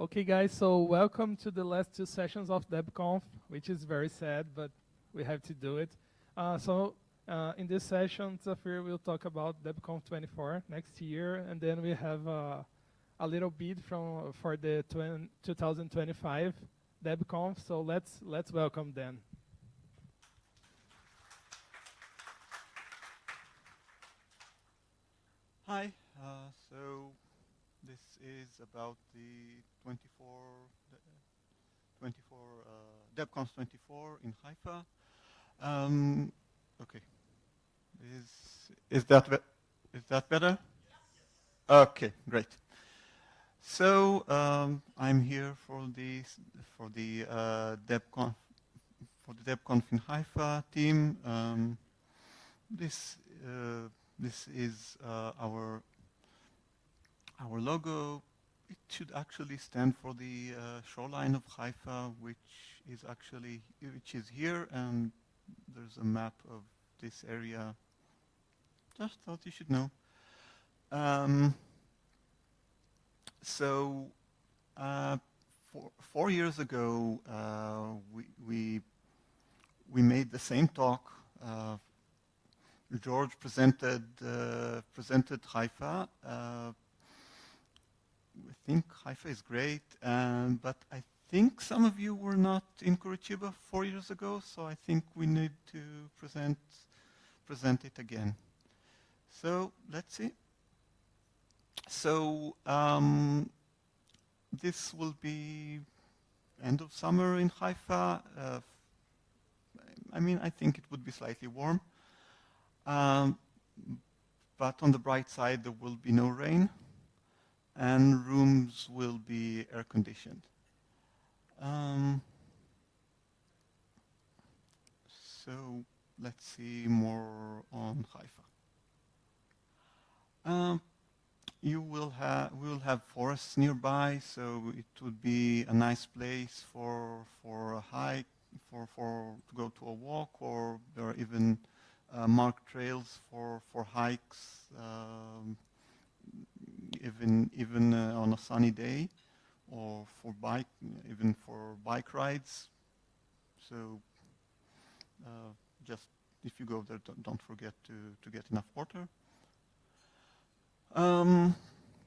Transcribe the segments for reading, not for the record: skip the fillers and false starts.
Okay, guys, so welcome to the last two sessions of DebConf, which is very sad, but we have to do it. In this session, Tzafrir will talk about DebConf 24 next year, and then we have a little bit for the 2025 DebConf. So let's welcome Dan. Hi. So this is about the 24 DebConf 24 in Haifa. Okay. Is that better? Okay, great. So I'm here for the DebConf in Haifa team. This is our logo. It should actually stand for the shoreline of Haifa, which is here, and there's a map of this area. Just thought you should know. So 4 years ago, we made the same talk. George presented Haifa. I think Haifa is great, but I think some of you were not in Curitiba 4 years ago, so I think we need to present it again. So let's see. So this will be end of summer in Haifa. I think it would be slightly warm. But on the bright side, there will be no rain, and rooms will be air conditioned. So let's see more on Haifa. We will have forests nearby, so it would be a nice place for a hike, to go to a walk, or there are even marked trails for hikes, even on a sunny day, or for bike rides. So just if you go there, don't forget to get enough water.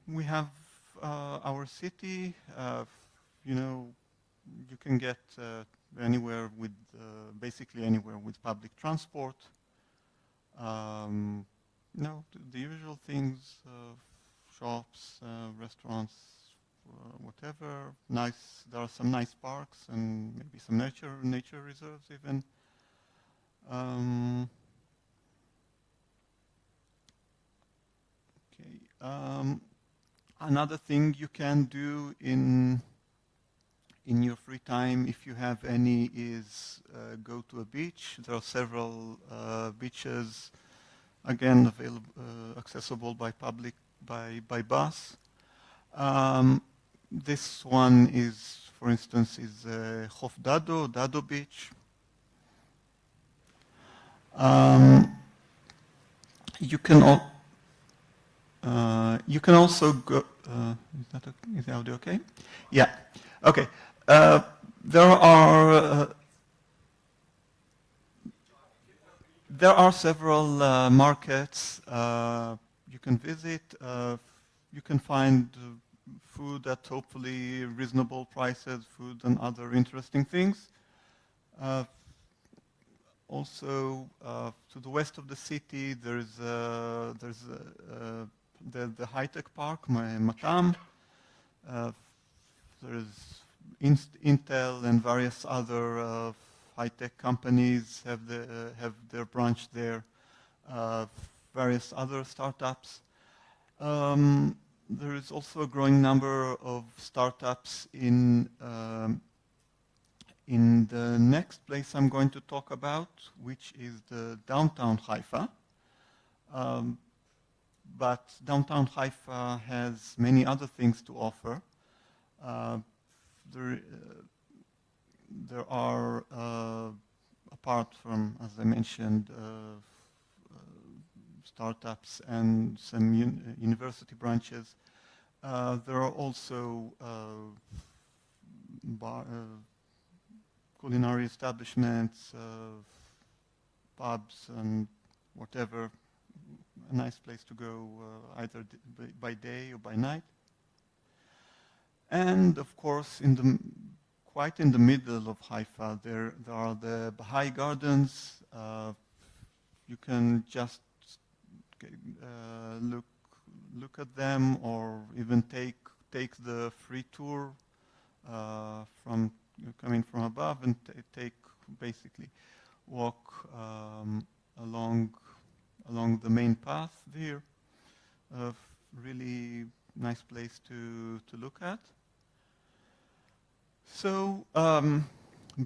We have our city. You can get anywhere with basically anywhere with public transport. The usual things, shops, restaurants, whatever. Nice. There are some nice parks and maybe some nature reserves even. Okay. Another thing you can do in your free time, if you have any, is go to a beach. There are several beaches, again, accessible by bus. This one is, for instance, Chof Dado Beach. You can also go. Is the audio okay? Yeah. Okay. There are several markets you can visit. You can find food at hopefully reasonable prices, food and other interesting things. Also, to the west of the city, there's the high-tech park, Matam. There's Intel and various other high-tech companies have their branch there. Various other startups. There is also a growing number of startups in the next place I'm going to talk about, which is the downtown Haifa. But downtown Haifa has many other things to offer. There are, apart from, as I mentioned, startups and some university branches, There are also culinary establishments, pubs, and whatever. A nice place to go, either by day or by night. And of course, quite in the middle of Haifa, there are the Baha'i Gardens. You can just look at them, or even take the free tour from coming from above, and basically walk along the main path here. Really nice place to look at. So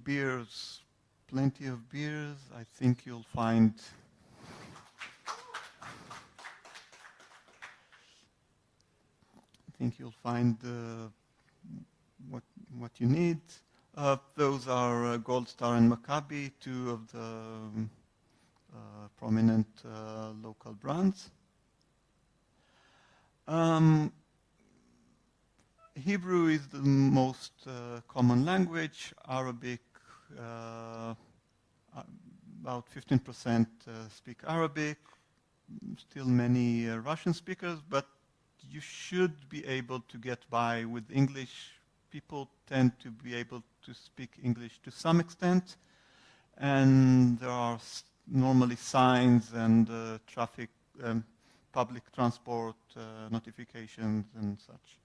beers, plenty of beers. I think you'll find what you need. Those are Gold Star and Maccabi, two of the prominent local brands. Hebrew is the most common language. Arabic, about 15% speak Arabic. Still many Russian speakers, but you should be able to get by with English. People tend to be able to speak English to some extent, and there are normally signs and traffic, public transport notifications and such.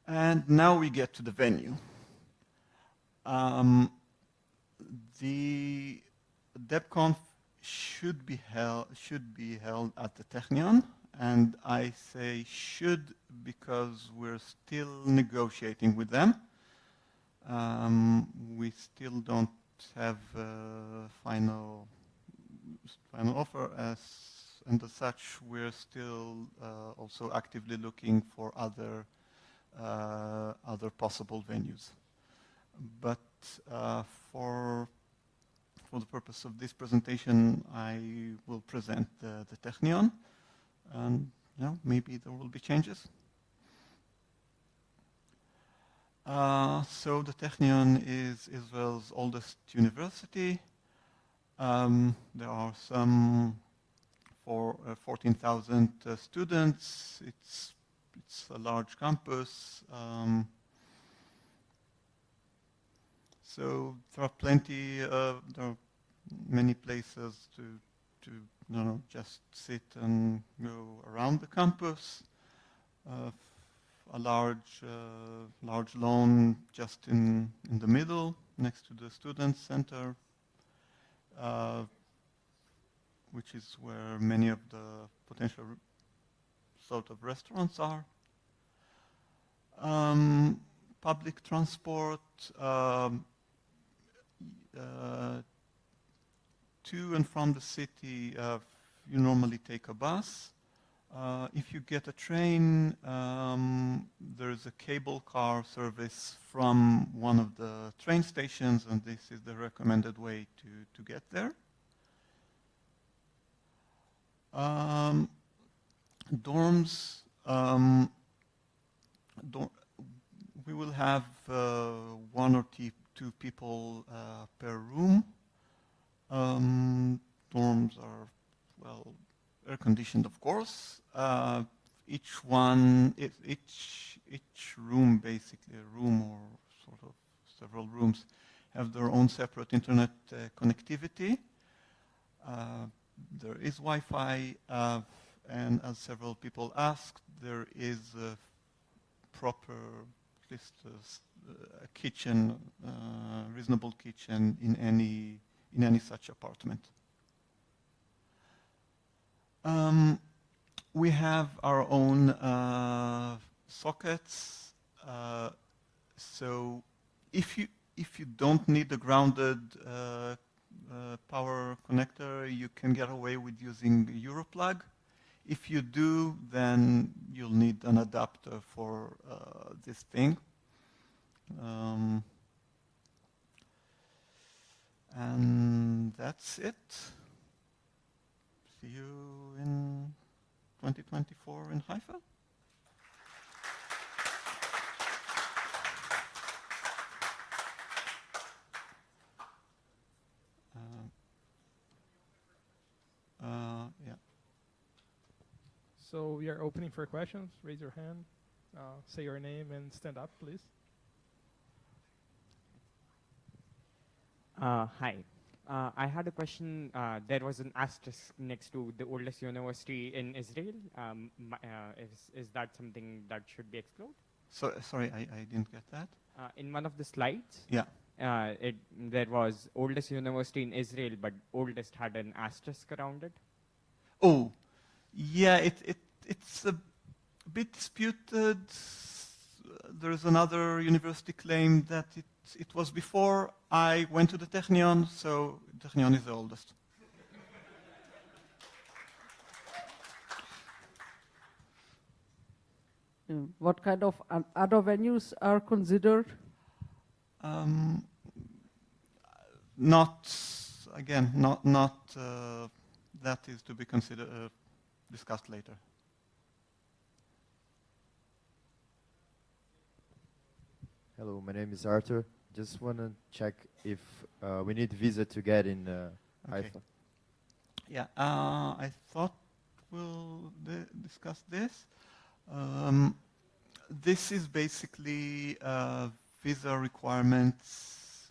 And now we get to the venue. The DebConf should be held at the Technion, and I say should because we're still negotiating with them. We still don't have final offer, and as such, we're still also actively looking for other possible venues. But for the purpose of this presentation, I will present the Technion, and maybe there will be changes. So the Technion is Israel's oldest university. There are some 14,000 students. It's a large campus. So there are there are many places to just sit and go around the campus. A large lawn just in the middle, next to the student center, which is where many of the potential sort of restaurants are. Public transport, to and from the city, you normally take a bus. If you get a train, there is a cable car service from one of the train stations, and this is the recommended way to get there. Dorms, we will have one or two people per room. Dorms are, well, air-conditioned, of course. Each room, basically a room or sort of several rooms, have their own separate internet connectivity. There is Wi-Fi, and as several people asked, there is a proper, at least a kitchen, reasonable kitchen in any such apartment. We have our own sockets, so if you don't need a grounded power connector, you can get away with using Europlug. If you do, then you'll need an adapter for this thing. And that's it. See you in 2024 in Haifa. So we are opening for questions. Raise your hand, say your name, and stand up, please. Hi. I had a question. There was an asterisk next to the oldest university in Israel. Is that something that should be explored? So, sorry, I didn't get that. In one of the slides, Yeah. there was oldest university in Israel, but oldest had an asterisk around it. Oh, yeah, it's a bit disputed. There's another university claim that it was before I went to the Technion, so Technion is the oldest. What kind of other venues are considered? Not that is to be considered discussed later. Hello, my name is Arthur. Just want to check if we need visa to get in Okay. Haifa. Yeah, I thought we'll discuss this. This is basically visa requirements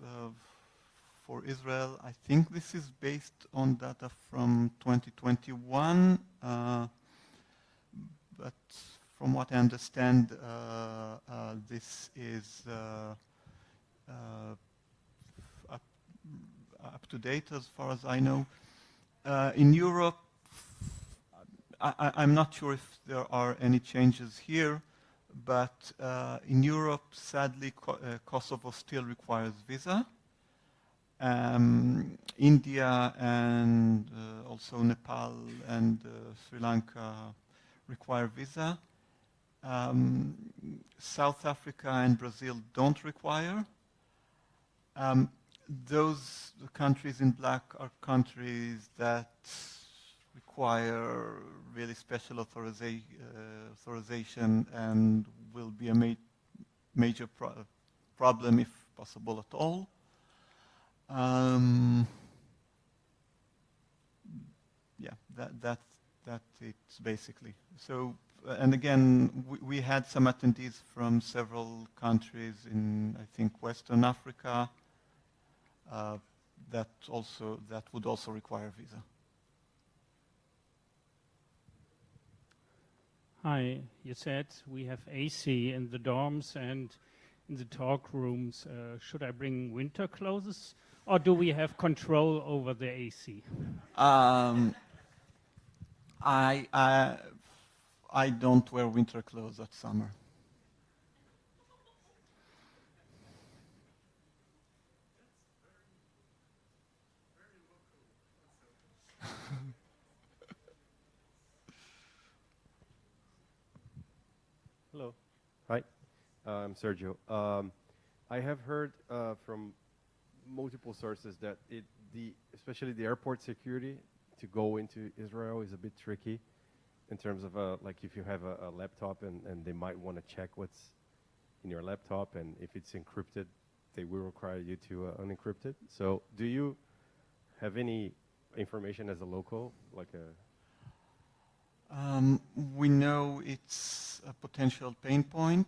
for Israel. I think this is based on data from 2021, but from what I understand, this is up to date as far as I know. In Europe, I'm not sure if there are any changes here, but in Europe, sadly, Kosovo still requires visa. India and also Nepal and Sri Lanka require visa. South Africa and Brazil don't require. Those countries in black are countries that require really special authorization and will be a major problem if possible at all. Yeah, that it's basically. So, and again, we had some attendees from several countries in, I think, Western Africa. That would also require visa. Hi, you said we have AC in the dorms and in the talk rooms. Should I bring winter clothes, or do we have control over the AC? I don't wear winter clothes at summer. Hello. Hi, I'm Sergio. I have heard from multiple sources that especially the airport security to go into Israel is a bit tricky in terms of like if you have a laptop and they might want to check what's in your laptop, and if it's encrypted, they will require you to unencrypt it. So do you have any information as a local, like a... We know it's a potential pain point.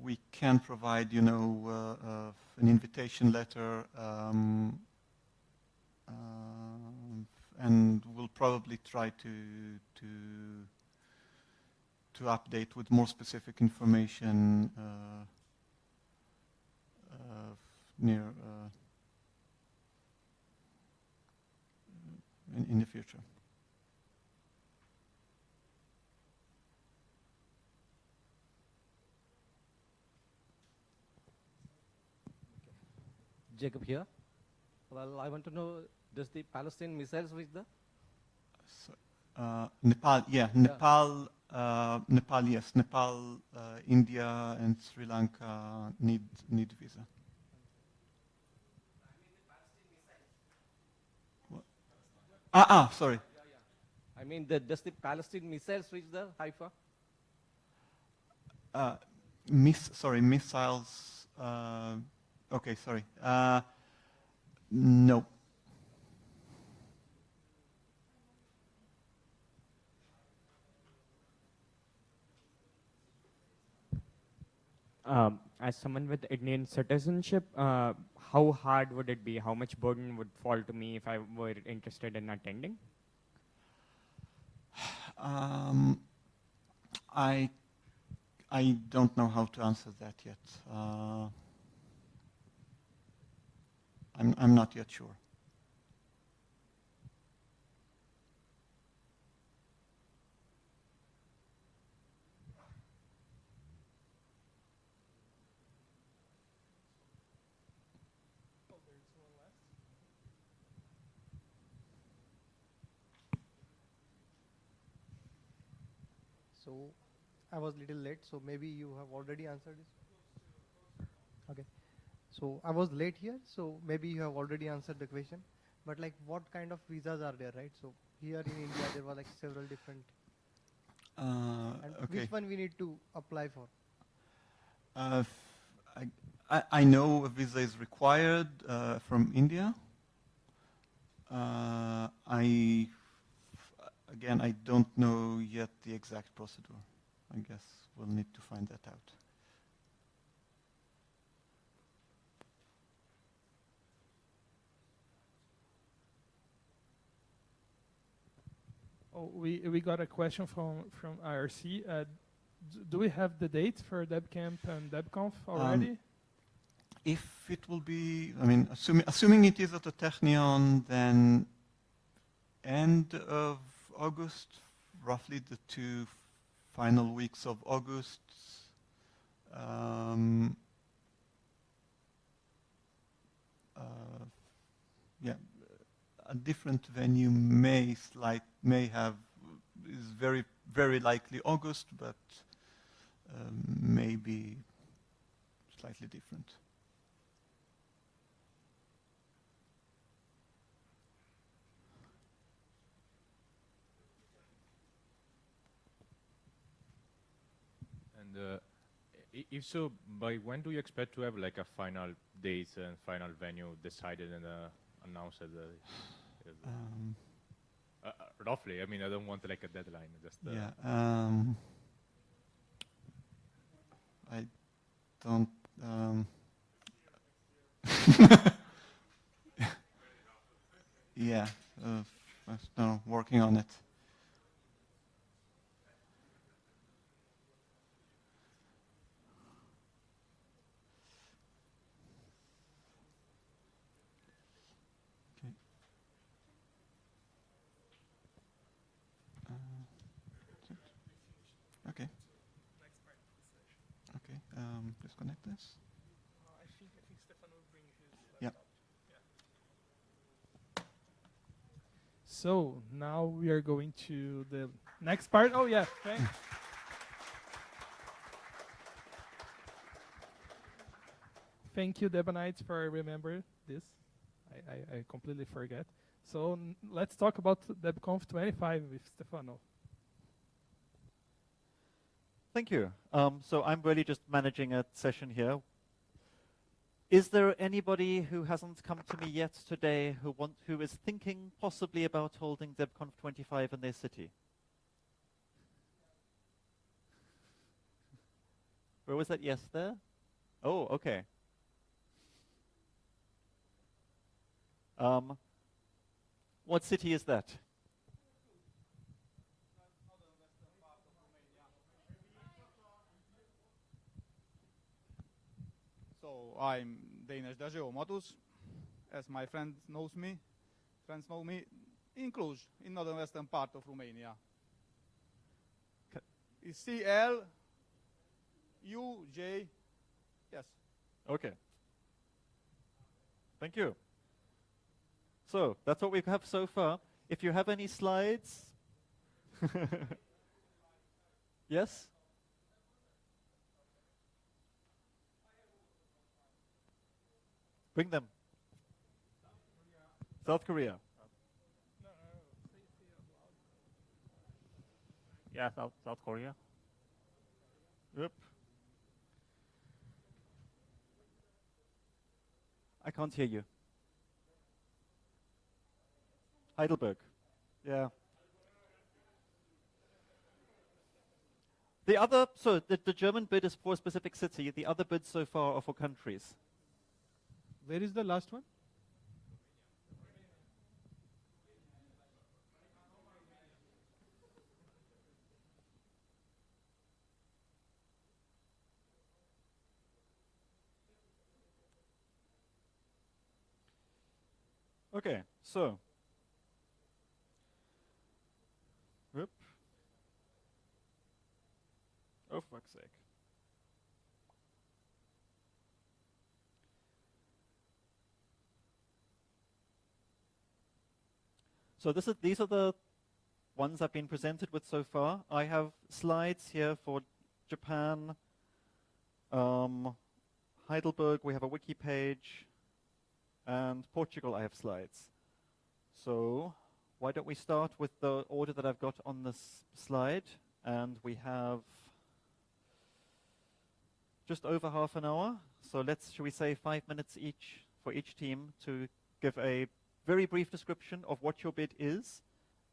We can provide, an invitation letter, and we'll probably try to update with more specific information near in the future. Jacob here. Well, I want to know, does the Palestinian missiles reach the? Nepal, yeah, Nepal, yes. Nepal, India, and Sri Lanka need visa. Sorry. I mean, does the Palestinian missiles reach the Haifa? Missiles. Okay, sorry. No. As someone with Indian citizenship, how hard would it be? How much burden would fall to me if I were interested in attending? I don't know how to answer that yet. I'm not yet sure. So I was little late, so maybe you have already answered this. Okay. So I was late here, so maybe you have already answered the question. But like, what kind of visas are there, right? So here in India, there were like several different. And Okay. which one we need to apply for? I know a visa is required from India. Again, I don't know yet the exact procedure. I guess we'll need to find that out. Oh, we got a question from IRC. Do we have the dates for DebCamp and DebConf already? If it will be, I mean, assuming it is at the Technion, then end of August, roughly the 2 final weeks of August. Yeah, a different venue is very likely August, but maybe slightly different. And if so, by when do you expect to have like a final date and final venue decided and announced as roughly? I mean, I don't want like a deadline. Just yeah. I don't. Yeah. No, working on it. Okay. Okay. Disconnect this. I think Stefano will bring his Yeah. laptop. Yeah. So now we are going to the next part. Oh yeah, thanks. Thank you, Debonites, for remembering this. I completely forget. So let's talk about DebConf 25 with Stefano. Thank you. So I'm really just managing a session here. Is there anybody who hasn't come to me yet today who is thinking possibly about holding DebConf 25 in their city? Where was that yes there? Oh, okay. What city is that? So I'm Danish Motus, as my friends know me, in Cluj, in northern western part of Romania. It's CLUJ, yes. Okay. Thank you. So that's what we have so far. If you have any slides. Yes? Bring them. South Korea. Yeah, South Korea. Yep. I can't hear you. Heidelberg. Yeah. The German bid is for a specific city. The other bids so far are for countries. Where is the last one? Okay, so. Whoop. Oh, for fuck's sake. So these are the ones I've been presented with so far. I have slides here for Japan, Heidelberg, we have a wiki page, and Portugal I have slides. So why don't we start with the order that I've got on this slide, and we have just over half an hour. So shall we say 5 minutes each for each team to give a very brief description of what your bid is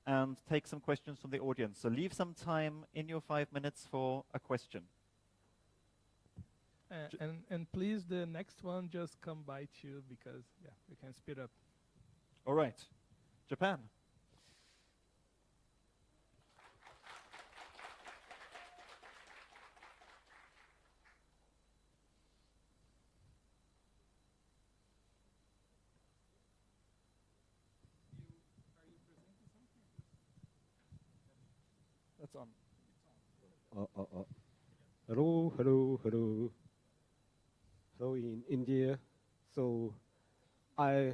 and take some questions from the audience. So leave some time in your 5 minutes for a question. And please, the next one just come by too, because we can speed up. All right, Japan. That's on. Hello. So in India, so I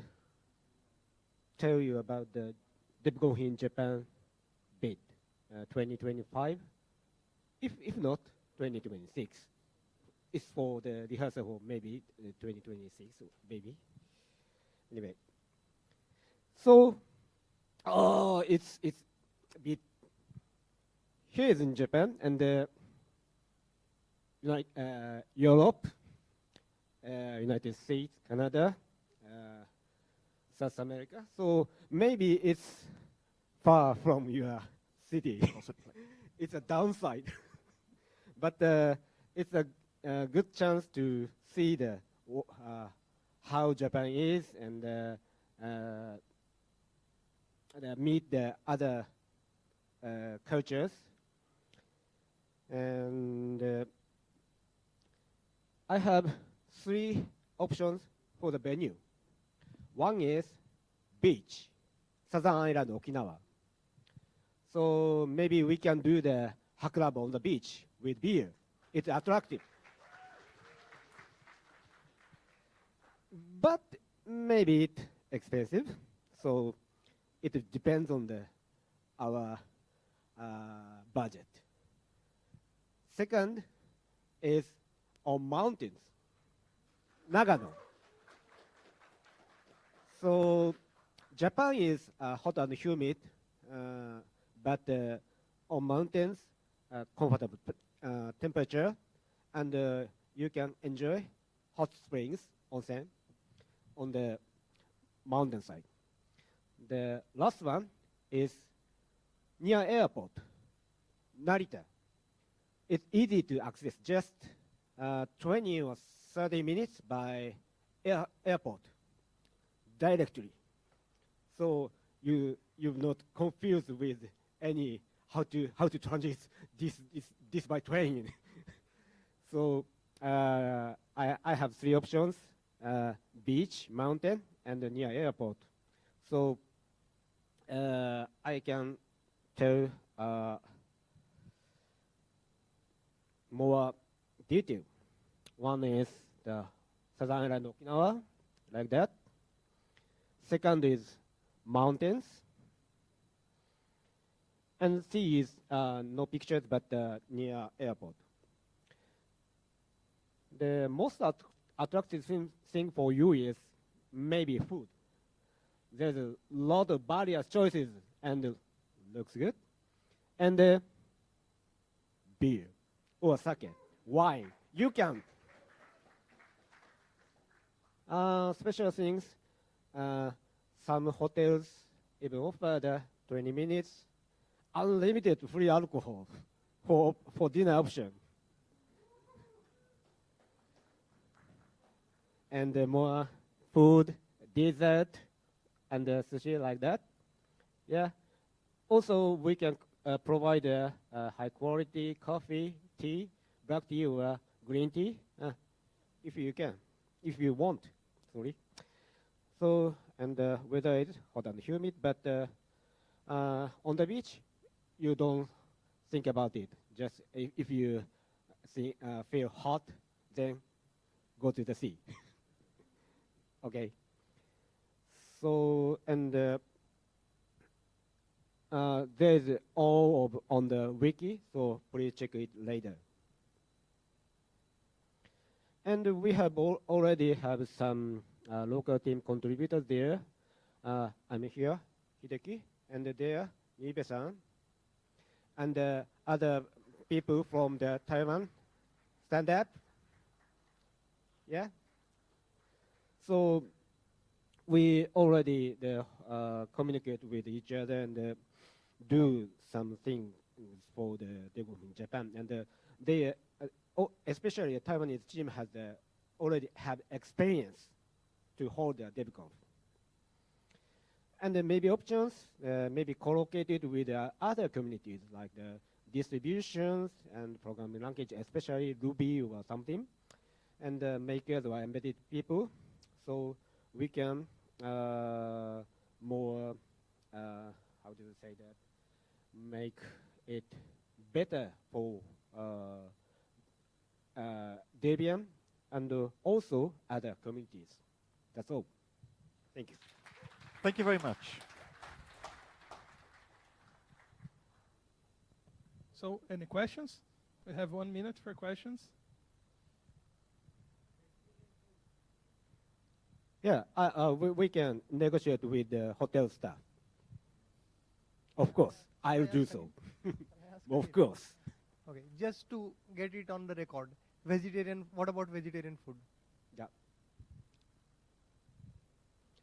tell you about the DebConf in Japan bid 2025. If not 2026, it's for the rehearsal for maybe 2026 maybe. Anyway, so it's a bit. Here is in Japan and Europe, United States, Canada, South America. So maybe it's far from your city. It's a downside, but it's a good chance to see how Japan is and meet the other cultures. And I have 3 options for the venue. One is beach, Southern Island, Okinawa. So maybe we can do the haklab on the beach with beer. It's attractive. But maybe it's expensive. So it depends on our budget. Second is on mountains, Nagano. So Japan is hot and humid, but on mountains, comfortable temperature, and you can enjoy hot springs, onsen, on the mountain side. The last one is near airport, Narita. It's easy to access, just 20 or 30 minutes by airport directly. So you're not confused with how to transit this by train. So I have 3 options: beach, mountain, and near airport. So I can tell more detail. One is the Southern Island Okinawa, like that. Second is mountains. And sea is no pictures, but near airport. The most attractive thing for you is maybe food. There's a lot of various choices and looks good. And beer or sake, wine. You can. Special things, some hotels even offer the 20 minutes unlimited free alcohol. for dinner option. And more food, dessert, and sushi like that. Yeah. Also, we can provide high quality coffee, tea, black tea or green tea, if you can, if you want. Sorry. So, and weather is hot and humid, but on the beach, you don't think about it. Just if you feel hot, then go to the sea. Okay. So, and there's all on the wiki, so please check it later. And we have already have some local team contributors there. I'm here, Hideki, and there, Ibe-san, and other people from the Taiwan. Stand up. Yeah. So we already communicate with each other and do something for the DebConf in Japan. And they, especially the Taiwanese team, has already have experience to hold the DebConf. And maybe options, maybe co-located with other communities like the distributions and programming language, especially Ruby or something, and makers or embedded people. So we can more, how do you say that, make it better for Debian and also other communities. That's all. Thank you. Thank you very much. So, any questions? We have 1 minute for questions. Yeah, we can negotiate with the hotel staff. Of course, I'll do so. Of course. Okay, just to get it on the record, vegetarian, what about vegetarian food? Yeah.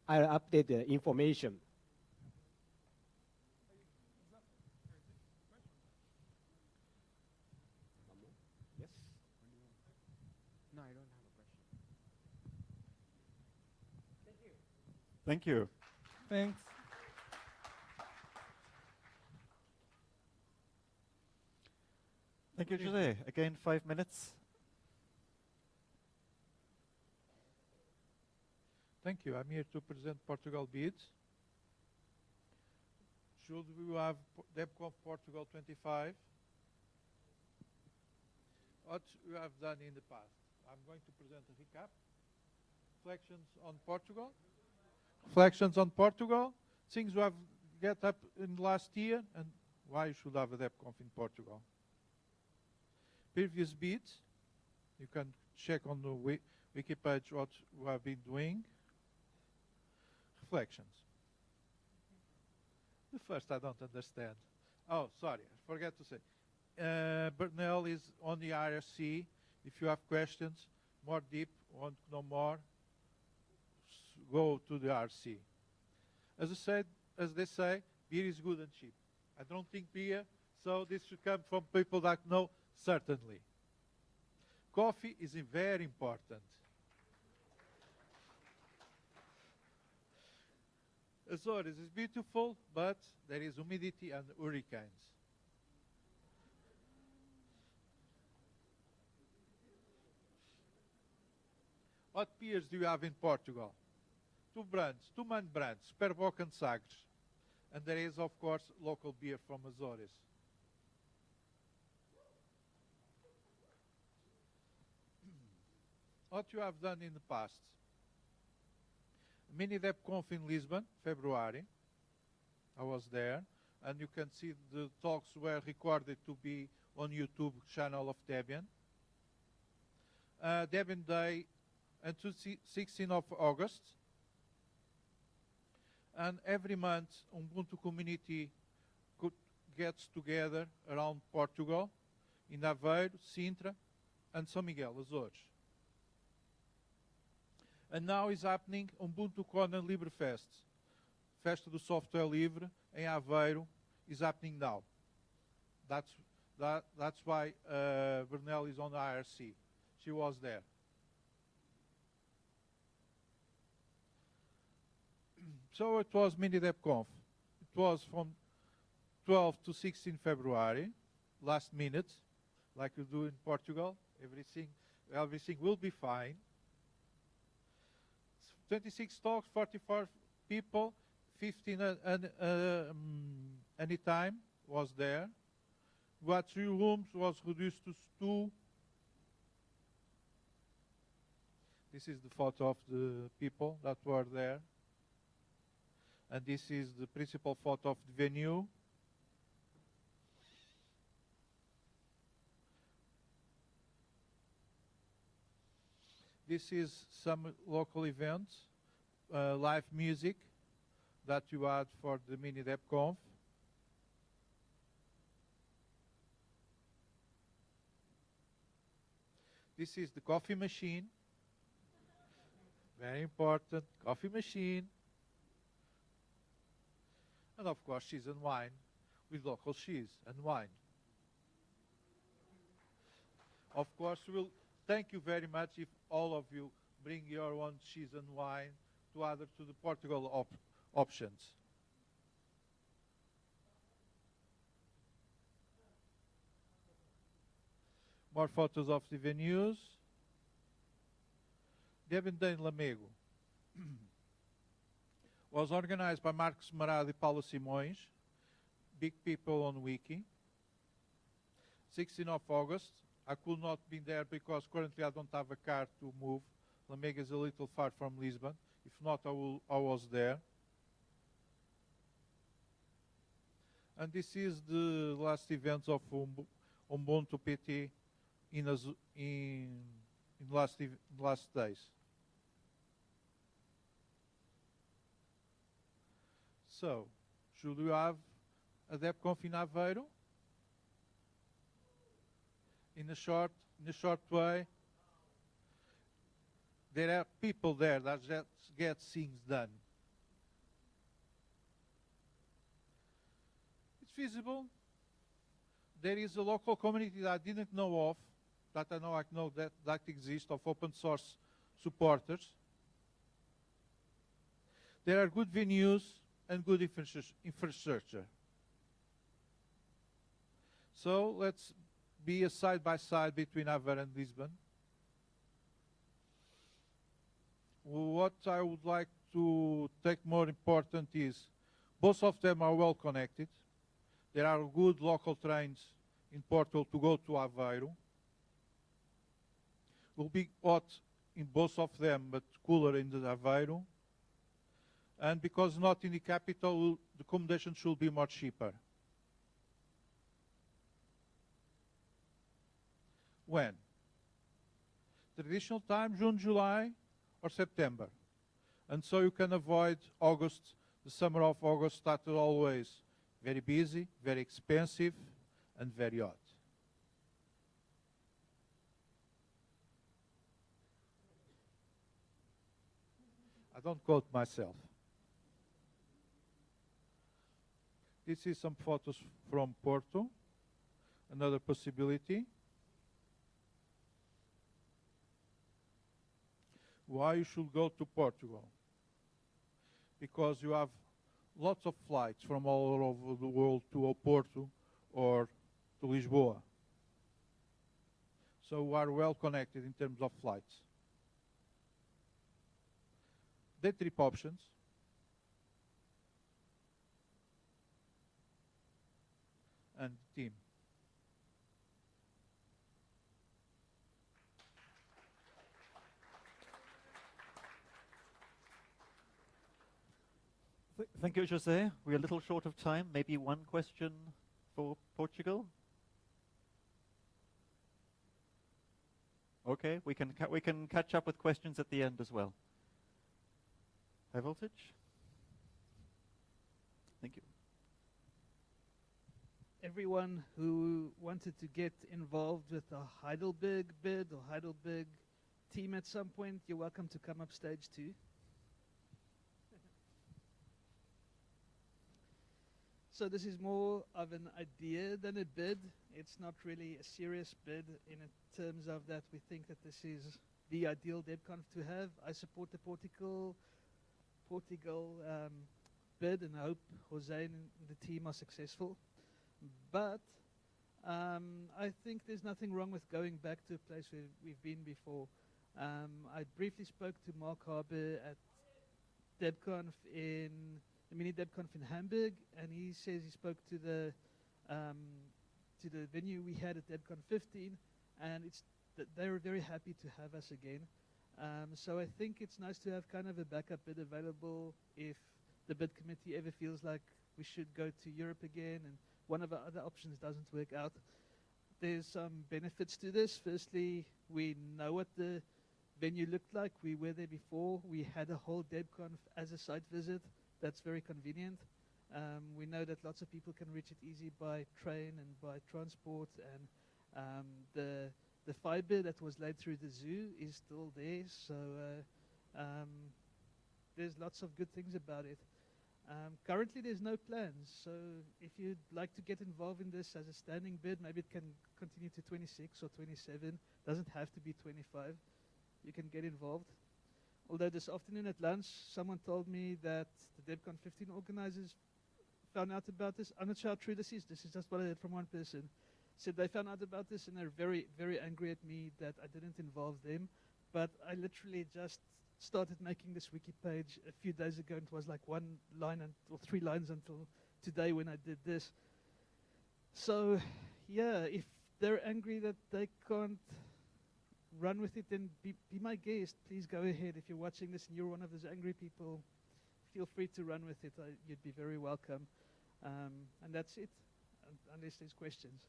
I'll update the information. Yes? No, I don't have a question. Thank you. Thanks. Thank you, Jose. Again, 5 minutes. Thank you. I'm here to present Portugal bids. Should we have DebConf Portugal 25? What we have done in the past? I'm going to present a recap. Reflections on Portugal. Reflections on Portugal. Things we have get up in last year and why you should have a DebConf in Portugal. Previous bids. You can check on the wiki page what we have been doing. Reflections. The first I don't understand. Oh, sorry, I forgot to say. Bernal is on the IRC. If you have questions, more deep, want to know more, go to the IRC. As I said, as they say, beer is good and cheap. I don't think beer, so this should come from people that know certainly. Coffee is very important. Azores is beautiful, but there is humidity and hurricanes. What beers do you have in Portugal? Two main brands, Superboc and Sagres. And there is, of course, local beer from Azores. What you have done in the past? Mini DebConf in Lisbon, February. I was there. And you can see the talks were recorded to be on YouTube channel of Debian. Debian Day and 16th of August. And every month, Ubuntu community gets together around Portugal, in Aveiro, Sintra, and São Miguel, Azores. And now is happening Ubuntu Kona Libre Fest. Festa do Software Livre, em Aveiro, is happening now. That's That's why Brunel is on the IRC. She was there. So it was mini DebConf. It was from 12 to 16 February, last minute, like you do in Portugal. Everything will be fine. 26 talks, 44 people, 15 anytime was there. But 3 rooms was reduced to 2. This is the photo of the people that were there. And this is the principal photo of the venue. This is some local events, live music that you had for the mini DebConf. This is the coffee machine. Very important, coffee machine. And of course, cheese and wine with local cheese and wine. Of course, we'll thank you very much if all of you bring your own cheese and wine to add to the Portugal options. More photos of the venues. Daniel Lange was organized by Marcos Marado and Paulo Simões. Big people on Wiki. 16th of August. I could not be there because currently I don't have a car to move. Lamega is a little far from Lisbon. If not, I was there. And this is the last event of Ubuntu PT in last days. So, should we have a DebConf in Aveiro? In a short way, there are people there that just get things done. It's feasible. There is a local community that I didn't know of, that I know that exists, of open source supporters. There are good venues and good infrastructure. So let's be a side-by-side between Aveiro and Lisbon. What I would like to take more important is both of them are well connected. There are good local trains in Portugal to go to Aveiro. It will be hot in both of them, but cooler in the Aveiro. And because not in the capital, the accommodation should be much cheaper. When? Traditional time, June, July, or September. And so you can avoid August, the summer of August that is always very busy, very expensive, and very hot. I don't quote myself. This is some photos from Porto, another possibility. Why you should go to Portugal? Because you have lots of flights from all over the world to Porto or to Lisboa. So we are well connected in terms of flights. Day trip options. And team. Thank you, José. We're a little short of time. Maybe one question for Portugal. Okay, we can catch up with questions at the end as well. High voltage. Thank you. Everyone who wanted to get involved with the Heidelberg bid or Heidelberg team at some point, you're welcome to come up stage too. So this is more of an idea than a bid. It's not really a serious bid in terms of that we think that this is the ideal DebConf to have. I support the Portugal bid and I hope Jose and the team are successful. But I think there's nothing wrong with going back to a place where we've been before. I briefly spoke to Mark Harbour at DebConf the mini DebConf in Hamburg, and he says he spoke to the venue we had at DebConf 15, and they were very happy to have us again. So I think it's nice to have kind of a backup bid available if the bid committee ever feels like we should go to Europe again and one of our other options doesn't work out. There's some benefits to this. Firstly, we know what the venue looked like. We were there before. We had a whole DebConf as a site visit. That's very convenient. We know that lots of people can reach it easy by train and by transport, and the fiber that was laid through the zoo is still there. So there's lots of good things about it. Currently, there's no plans. So if you'd like to get involved in this as a standing bid, maybe it can continue to 26 or 27. Doesn't have to be 25. You can get involved. Although this afternoon at lunch, someone told me that the DebConf 15 organizers found out about this. I'm not sure how true this is. This is just what I heard from one person. Said they found out about this and they're very, very angry at me that I didn't involve them. But I literally just started making this wiki page a few days ago, and it was like 1 line or 3 lines until today when I did this. So, yeah, if they're angry that they can't run with it, then be my guest. Please go ahead. If you're watching this and you're one of those angry people, feel free to run with it. You'd be very welcome. And that's it, unless there's questions.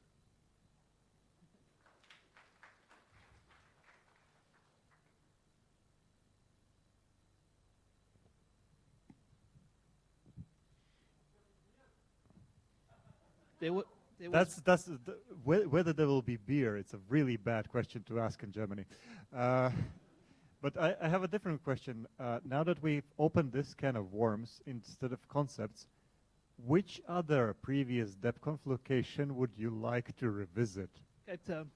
Whether there will be beer. It's a really bad question to ask in Germany. But I have a different question. Now that we've opened this can of worms instead of concepts, which other previous DebConf location would you like to revisit? Cape Town.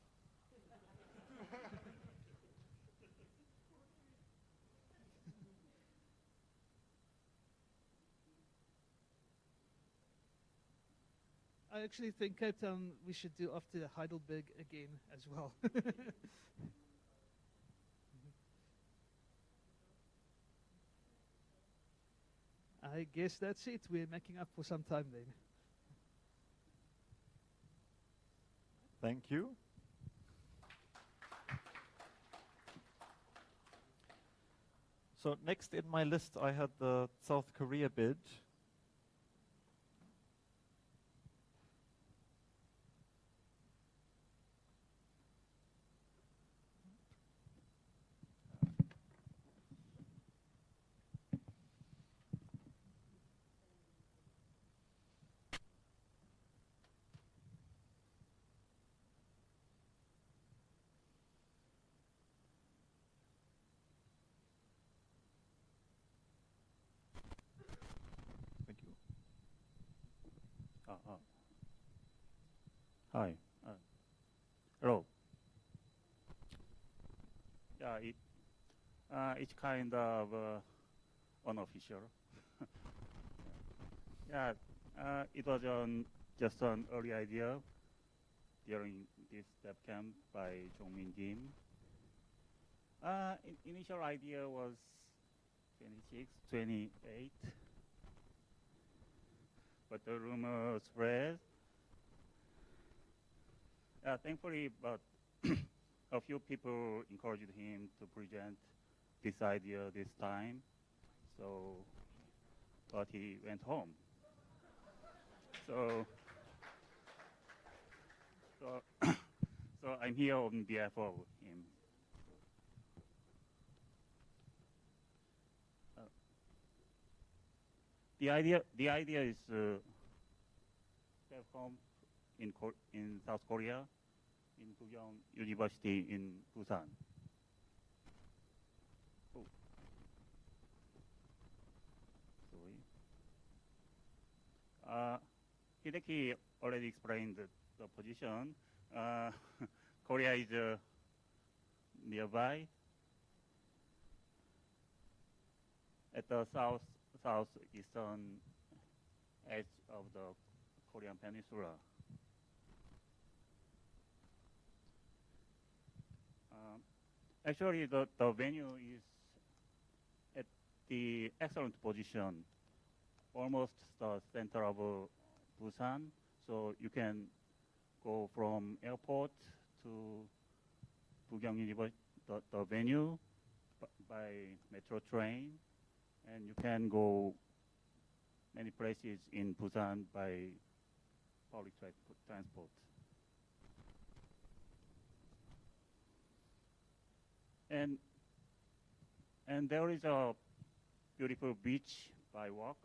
I actually think Cape Town we should do after Heidelberg again as well. I guess that's it. We're making up for some time then. Thank you. So next in my list, I had the South Korea bid. Hi. Hello. Yeah, it's kind of unofficial. Yeah, it was just an early idea during this DebCamp by Jongmin Jim. Initial idea was 26, 28, but the rumor spread. Thankfully, but a few people encouraged him to present this idea this time, but he went home. So I'm here on behalf of him. The idea is DebConf in South Korea, in Korean University in Busan. Oh. Sorry. Hideki already explained the position. Korea is nearby. At the southeastern edge of the Korean Peninsula. Actually, the venue is at the excellent position, almost the center of Busan. So you can go from airport to Bugyang University, the venue, by metro train, and you can go many places in Busan by public transport. And there is a beautiful beach by walk.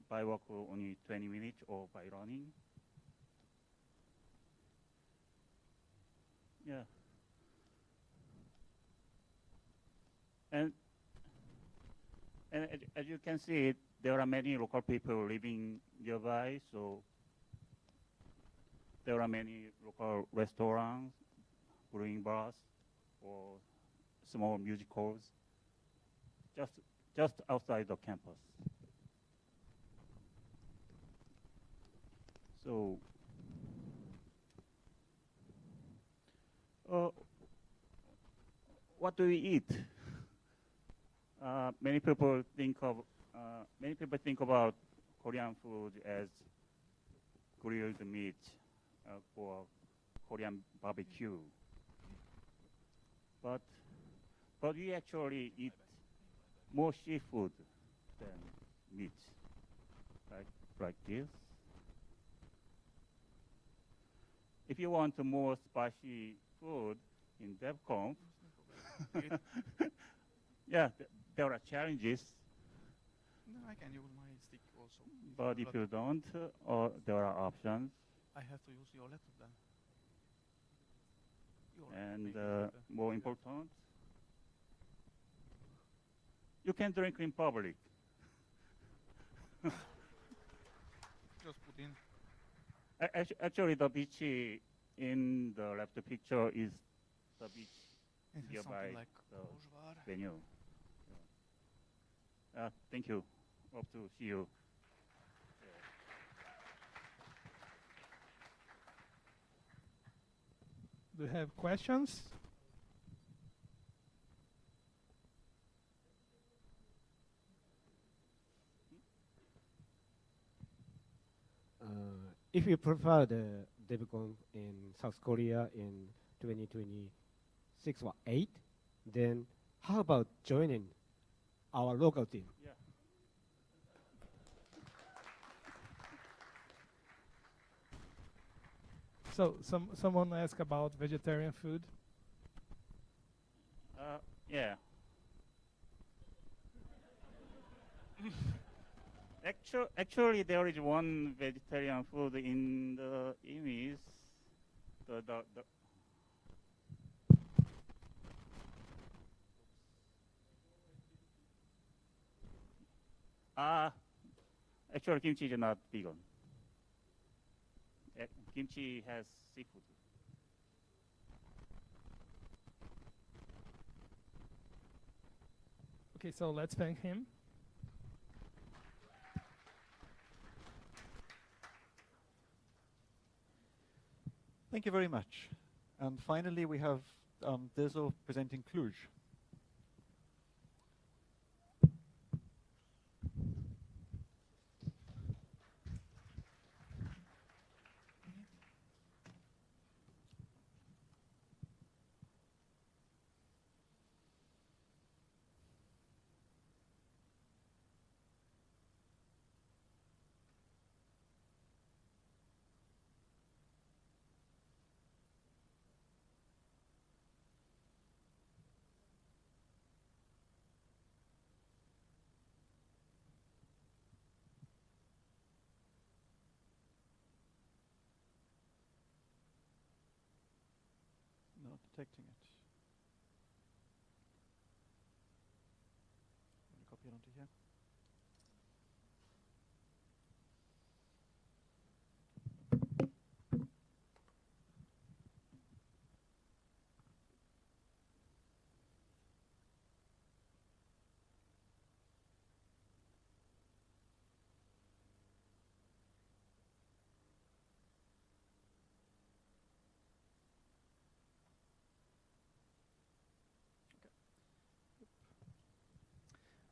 By walk only 20 minutes or by running. Yeah. And as you can see, there are many local people living nearby, so there are many local restaurants, brewing bars, or small music halls, just outside the campus. So, what do we eat? Many people think about Korean food as grilled meat or Korean barbecue. But we actually eat more seafood than meat, like this. If you want more spicy food in DebConf, yeah, there are challenges. No, I can use my stick also. But if you don't, there are options. I have to use your laptop then. And more important, you can drink in public. Just put in. Actually, the beach in the left picture is the beach nearby Like the venue. Thank you. Hope to see you. Do you have questions? If you prefer the DebConf in South Korea in 2026 or 8, then how about joining our local team? Yeah. So someone asked about vegetarian food. Yeah. Actually, there is one vegetarian food in the image. Actually, kimchi is not vegan. Kimchi has seafood. Okay, so let's thank him. Thank you very much. And finally, we have Dezo presenting Cluj. Not detecting it. Let me copy it onto here.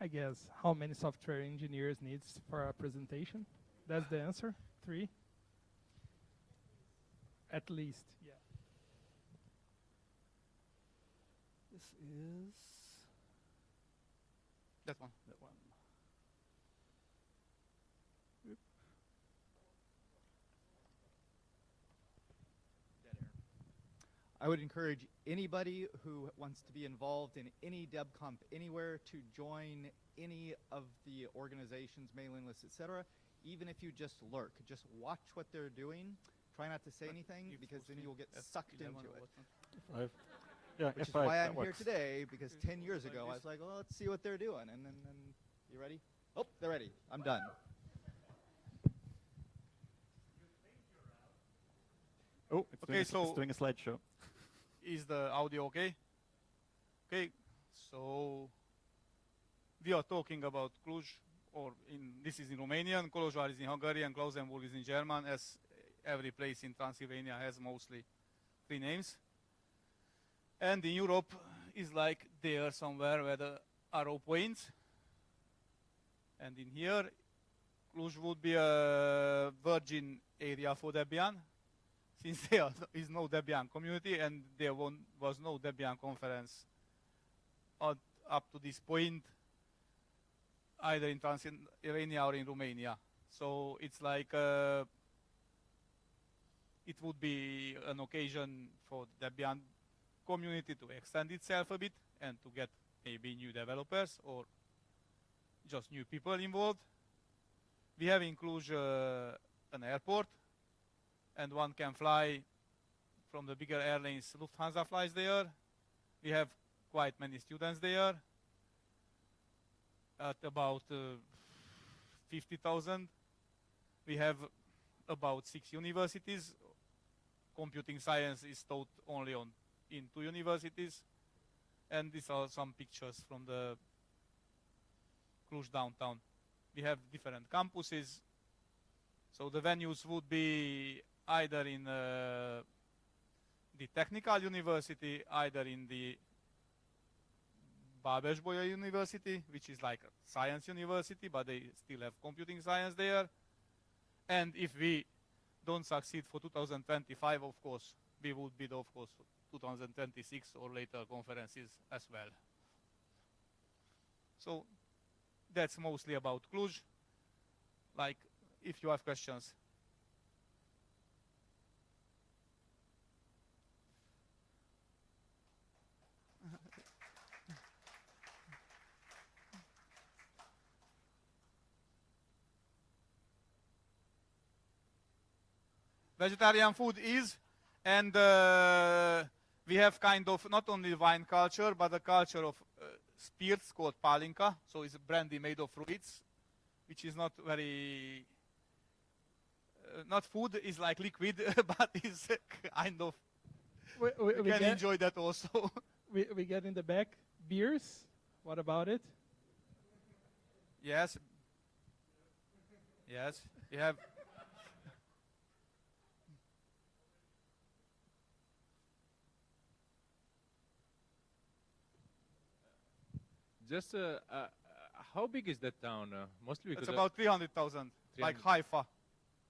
I guess, how many software engineers needs for a presentation? That's the answer? 3? At least, yeah. This is that one. that one. I would encourage anybody who wants to be involved in any DebConf anywhere to join any of the organizations, mailing lists, etc. Even if you just lurk, just watch what they're doing. Try not to say anything because then you'll get sucked into it. Yeah, Which is F5, why that I'm here works. today, because 10 years ago I was like, well, let's see what they're doing. And then you ready? Oh, they're ready. I'm done. Oh, it's Okay, it's doing a slideshow. Is the audio okay? Okay, so we are talking about Cluj, or this is in Romanian, Kolozsvár is in Hungarian, Klausenburg is in German, as every place in Transylvania has mostly 3 names. And in Europe is like there somewhere where the arrow points. And in here, Cluj would be a virgin area for Debian, since there is no Debian community and there was no Debian conference up to this point, either in Transylvania or in Romania. So it's like it would be an occasion for the Debian community to extend itself a bit and to get maybe new developers or just new people involved. We have in Cluj an airport, and one can fly from the bigger airlines. Lufthansa flies there. We have quite many students there, at about 50,000. We have about 6 universities. Computing science is taught only in 2 universities. And these are some pictures from the Cluj downtown. We have different campuses. So the venues would be either in the technical university, either in the Babes-Bolyai University, which is like a science university, but they still have computing science there. And if we don't succeed for 2025, of course, we would bid, of course, for 2026 or later conferences as well. So that's mostly about Cluj. Like, if you have questions. Vegetarian food is, and we have kind of not only wine culture, but a culture of spirits called palinka. So it's a brandy made of fruits, which is not very, not food, is like liquid, but it's kind of, we can enjoy that also. we get in the back beers. What about it? Yes. Yes, we have. Just how big is that town? Mostly because It's about 300,000, like Haifa.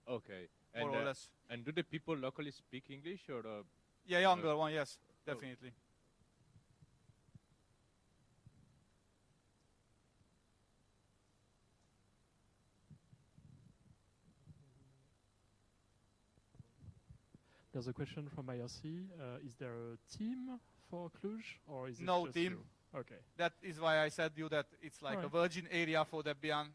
Okay. More or less. And do the people locally speak English or? Yeah, younger one, yes, definitely. There's a question from IRC. Is there a team for Cluj, or is it No just team. you? Okay. That is why I said you that it's like a virgin area for Debian.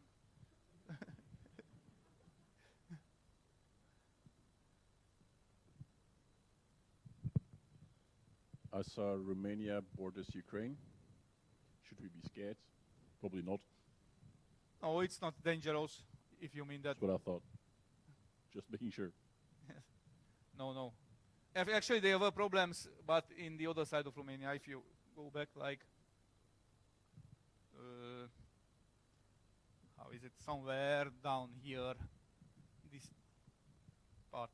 As Romania borders Ukraine, should we be scared? Probably not. No, it's not dangerous, if you mean that. That's what I thought. Just making sure. No, no. Actually, there were problems, but in the other side of Romania, if you go back, like, how is it? Somewhere down here, this part,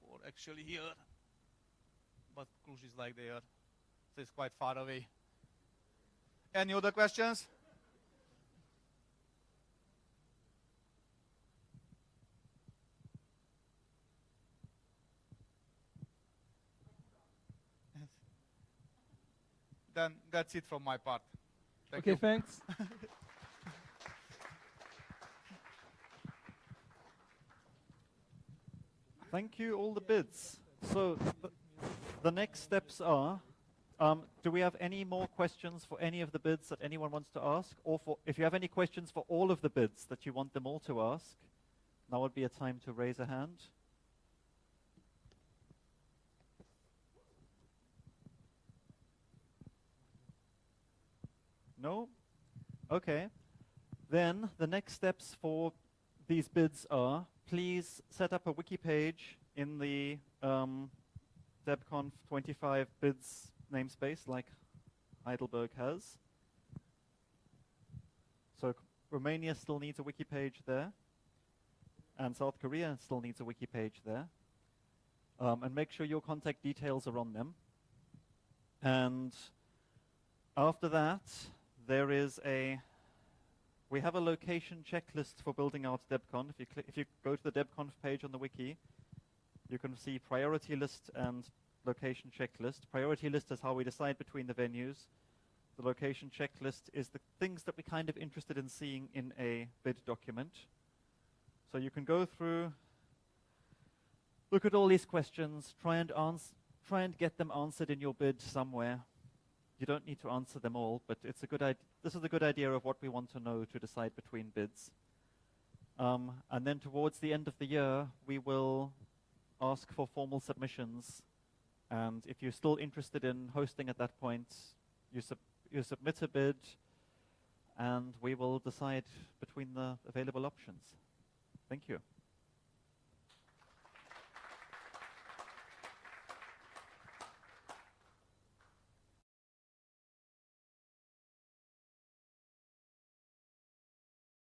or actually here, but Cluj is like there, so it's quite far away. Any other questions? then that's it from my part. Thank Okay, you. thanks. Thank you, all the bids. So the next steps are, do we have any more questions for any of the bids that anyone wants to ask? Or if you have any questions for all of the bids that you want them all to ask, now would be a time to raise a hand. No? Okay. Then the next steps for these bids are, please set up a wiki page in the DebConf 25 bids namespace like Heidelberg has. So Romania still needs a wiki page there, and South Korea still needs a wiki page there. And make sure your contact details are on them. And after that, we have a location checklist for building out DebConf. If you go to the DebConf page on the wiki, you can see priority list and location checklist. Priority list is how we decide between the venues. The location checklist is the things that we're kind of interested in seeing in a bid document. So you can go through, look at all these questions, try and get them answered in your bid somewhere. You don't need to answer them all, but it's a good this is a good idea of what we want to know to decide between bids. And then towards the end of the year, we will ask for formal submissions. And if you're still interested in hosting at that point, you submit a bid, and we will decide between the available options. Thank you.